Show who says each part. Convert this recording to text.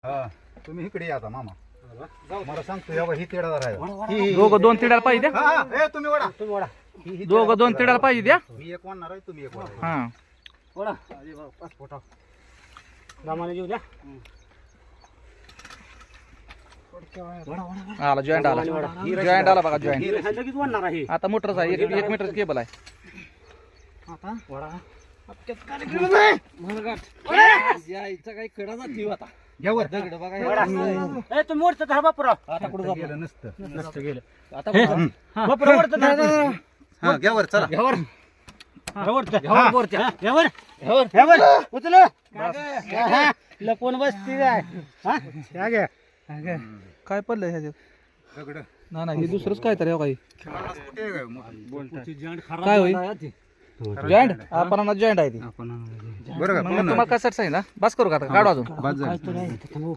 Speaker 1: हा तुम्ही इकडे या आता मामा मला सांगतो या ही तेडादार आहे
Speaker 2: दोघं 2 तिडाला पाहिजे द्या.
Speaker 1: ए तुम्ही वडा
Speaker 2: दोघं 2 तिडाला पाहिजे द्या.
Speaker 1: मी एक वाढणार आहे तुम्ही एक वाढा
Speaker 2: हा
Speaker 3: वडा दामाने जेऊ द्या.
Speaker 2: आला जॉईंट आला जॉईंट आला बघा जॉईंट
Speaker 3: लगेच वाढणार आहे.
Speaker 2: आता मोटरचा आहे 1 मीटर केबल आहे.
Speaker 3: आता वडा
Speaker 2: काही कडा जाती आता
Speaker 1: घ्या वर
Speaker 2: दगड बघा
Speaker 3: ए तुम्ही मोडत धरा बापुरा.
Speaker 2: आता कुठं जातो
Speaker 1: गेलं नसतं
Speaker 3: नसतं गेलं.
Speaker 2: आता कुठं जातो?
Speaker 3: बापुरा मोडत धरा.
Speaker 1: हा घ्या वर चला
Speaker 3: घ्यावर उचल लपून बसती जाय. हा घ्या घ्या.
Speaker 2: काय पडलंय ह्याच्यात
Speaker 1: दगड
Speaker 2: नाही हे दुसरंच काय तर काही
Speaker 1: खेळायला कुठे आहे काय मोठं?
Speaker 2: काय होईल जॉईंट आपण जॉईंट आहे ती
Speaker 1: बरं का
Speaker 2: मग तुम्हाला काय सांगितलं बस करू का आता काढू अजून
Speaker 1: बाद झालं.